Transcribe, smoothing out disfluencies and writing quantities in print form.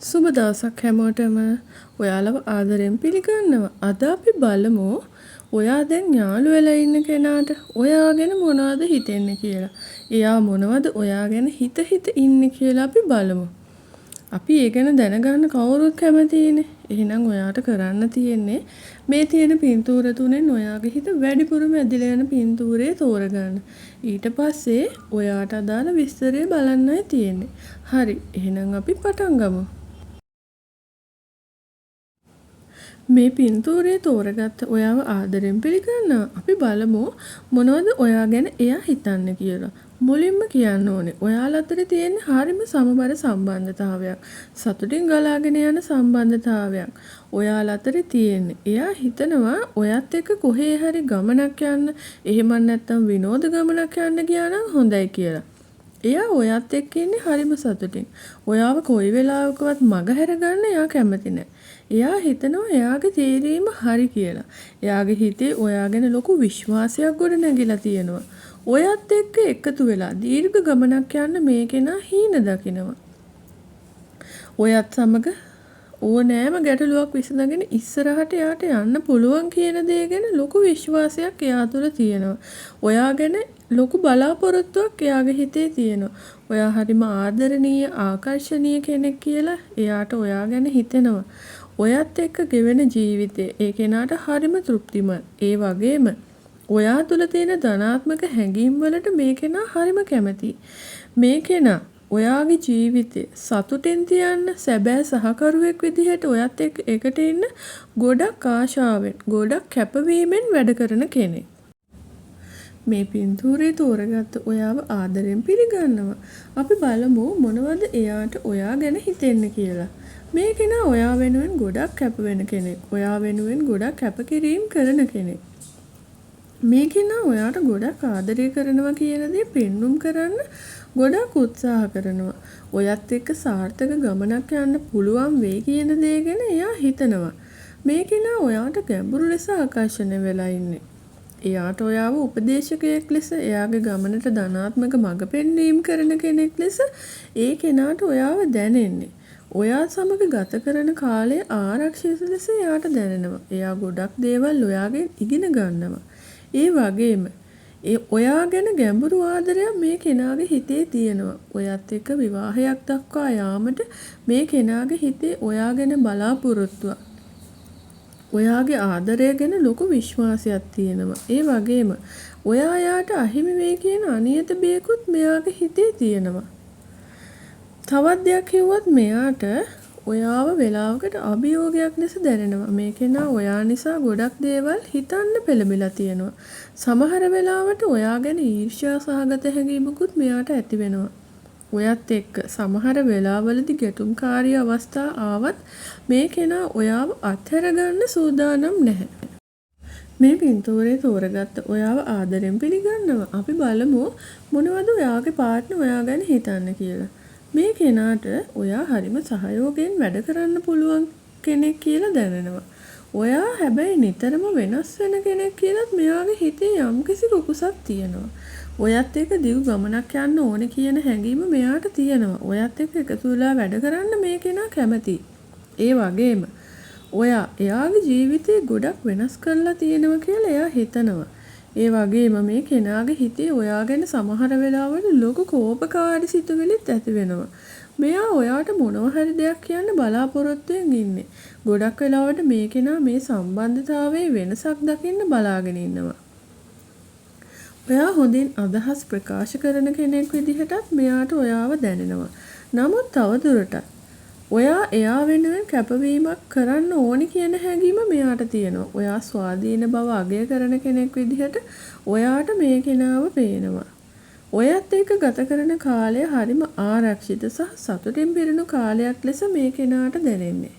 සුබ දවසක් හැමෝටම. ඔයාලව ආදරෙන් පිළිගන්නවා. අද අපි බලමු ඔයා දැන් යාළු වෙලා ඉන්න කෙනාට ඔයා ගැන මොනවද හිතෙන්නේ කියලා. එයා මොනවද ඔයා ගැන හිත ඉන්නේ කියලා අපි බලමු. අපි ඒ ගැන දැනගන්න කවුරුත් කැමතිනේ. එහෙනම් ඔයාට කරන්න තියෙන්නේ මේ තියෙන පින්තූර තුනෙන් ඔයාගේ හිත වැඩිපුරම ඇදිලා යන පින්තූරේ තෝරගන්න. ඊට පස්සේ ඔයාට අදාළ විස්තරය බලන්නයි තියෙන්නේ. හරි. එහෙනම් අපි පටන් ගමු. මේ පින්තූරේ තෝරගත්ත ඔයාව ආදරෙන් පිළිගන්නවා. අපි බලමු මොනවද ඔයා ගැන එයා හිතන්නේ කියලා. මුලින්ම කියන්න ඕනේ ඔයාලා අතර තියෙන හරිම සමබර සම්බන්ධතාවයක්. සතුටින් ගලාගෙන යන සම්බන්ධතාවයක්. ඔයාලා අතර තියෙන්නේ. එයා හිතනවා ඔයත් එක්ක කොහේ හරි ගමනක් යන්න, එහෙම නැත්නම් විනෝද ගමනක් යන්න ගියා නම් හොඳයි කියලා. එයා ඔයත් එක්ක ඉන්නේ හරිම සතුටින්. ඔයාව කොයි වෙලාවකවත් මගහැර ගන්න එයා කැමති නැහැ. එයා හිතනවා එයාගේ තීරීම හරි කියලා. එයාගේ හිතේ ඔයා ගැන ලොකු විශ්වාසයක් ගොඩ නැගිලා තියෙනවා. ඔයත් එක්ක එකතු වෙලා දීර්ඝ ගමනක් යන්න මේ කෙනා හීන දකිනවා. ඔයත් සමග ඕනෑම ගැටලුවක් විසඳගෙන ඉස්සරහට එයාට යන්න පුළුවන් කියන දේ ගැන ලොකු විශ්වාසයක් එයා තුළ තියෙනවා. ඔයා ගැන ලොකු බලාපොරොත්තුවක් එයාගේ හිතේ තියෙනවා. ඔයා හරිම ආදරණීය ආකර්ෂණීය කෙනෙක් කියලා එයාට ඔයා ගැන හිතෙනවා. ඔයත් එක්ක ගෙවෙන ජීවිතේ ඒ කෙනාට හරිම තෘප්තිමත්. ඒ වගේම ඔයා තුළ තියෙන ධනාත්මක හැඟීම් වලට මේ කෙනා හරිම කැමතියි. මේ කෙනා ඔයාගේ ජීවිතේ සතුටින් තියන්න සැබෑ සහකරුවෙක් විදිහට ඔයත් එක්ක එකට ඉන්න ගොඩක් ආශාවෙන්, ගොඩක් කැපවීමෙන් වැඩ කරන කෙනෙක්. මේ පින්තූරේ තෝරගත්ත ඔයාව ආදරෙන් පිළිගන්නවා. අපි බලමු මොනවද එයාට ඔයා ගැන හිතෙන්නේ කියලා. මේ කෙනා ඔයා වෙනුවෙන් ගොඩක් කැප වෙන කෙනෙක්. ඔයා වෙනුවෙන් ගොඩක් කැපකිරීම කරන කෙනෙක්. මේ කෙනා ඔයාට ගොඩක් ආදරය කරනවා කියන දේ පෙන්눔 කරන්න ගොඩක් උත්සාහ කරනවා. ඔයත් එක්ක සාර්ථක ගමනක් යන්න පුළුවන් වෙයි කියන දේ ගැන එයා හිතනවා. මේ කෙනා ඔයාට ගැඹුරු ලෙස ආකර්ෂණය වෙලා ඉන්නේ. එයාට ඔයාව උපදේශකයෙක් ලෙස, එයාගේ ගමනට ධනාත්මක මඟ පෙන්වීම කරන කෙනෙක් ලෙස ඒ කෙනාට ඔයාව දැනෙන්නේ. ඔයා සමග ගත කරන කාලය ආරක්ෂිත ලෙස එයාට දැනෙනවා. එයා ගොඩක් දේවල් ඔයාගෙන් ඉගෙන ගන්නවා. ඒ වගේම ඔයා ගැන ගැඹුරු ආදරයක් මේ කෙනාගේ හිතේ තියෙනවා. ඔයත් එක්ක විවාහයක් දක්වා යාමට මේ කෙනාගේ හිතේ ඔයා ගැන බලාපොරොත්තුවක්. ඔයාගේ ආදරය ගැන ලොකු විශ්වාසයක් තියෙනවා. ඒ වගේම ඔයා යාට අහිමි වෙයි කියන අනියත බියකුත් මෙයාගේ හිතේ තියෙනවා. තවත් දෙයක් කිව්වොත් මෙයාට ඔයාව වෙලාවකට අභියෝගයක් ලෙස දැනෙනවා. මේ කෙනා ඔයා නිසා ගොඩක් දේවල් හිතන්න පෙළඹිලා තියෙනවා. සමහර වෙලාවට ඔයා ගැන ඊර්ෂ්‍යා සහගත හැඟීමකුත් මෙයාට ඇති වෙනවා. ඔයත් එක්ක සමහර වෙලාවලදී ගැටුම්කාරී අවස්ථා ආවත් මේ කෙනා ඔයාව අත්හැර ගන්න සූදානම් නැහැ. මේ පින්තූරේ තෝරගත්ත ඔයාව ආදරෙන් පිළිගන්නවා. අපි බලමු මොනවද ඔයාගේ පාර්ට්නර් ඔයා ගැන හිතන්නේ කියලා. මේ කෙනාට ඔයා හරිම සහයෝගයෙන් වැඩ කරන්න පුළුවන් කෙනෙක් කියලා දැනෙනවා. ඔයා හැබැයි නිතරම වෙනස් වෙන කෙනෙක් කියලාත් මෙයාගේ හිතේ යම්කිසි කුකුසක් තියෙනවා. ඔයත් එක්ක දිගු ගමනක් යන්න ඕනේ කියන හැඟීම මෙයාට තියෙනවා. ඔයත් එක්ක එකතු වෙලා වැඩ කරන්න මේ කෙනා කැමතියි. ඒ වගේම ඔයා එයාගේ ජීවිතේ ගොඩක් වෙනස් කරලා තියෙනවා කියලා එයා හිතනවා. ඒ වගේම මේ කෙනාගේ හිතේ ඔයා ගැන සමහර වෙලාවට ලොකු කෝපකාරී සිතුවිලිත් ඇති වෙනවා. මෙයා ඔයාට මොනවා හරි දෙයක් කියන්න බලාපොරොත්තුෙන් ඉන්නේ. ගොඩක් වෙලාවට මේ කෙනා මේ සම්බන්ධතාවයේ වෙනසක් දකින්න බලාගෙන ඉන්නවා. ඔයා හොඳින් අදහස් ප්‍රකාශ කරන කෙනෙක් විදිහටත් මෙයාට ඔයාව දැනෙනවා. නමුත් තවදුරටත් ඔයා එයා වෙනුවෙන් කැපවීමක් කරන්න ඕනි කියන හැඟීම මෙයාට තියෙනවා. ඔයා ස්වාධීන බව අගය කරන කෙනෙක් විදිහට ඔයාට මේ කෙනාව පේනවා. ඔයත් එක්ක ගත කරන කාලය හරිම ආරක්ෂිත සහ සතුටින් පිරුණු කාලයක් ලෙස මේ කෙනාට දැනෙන්නේ.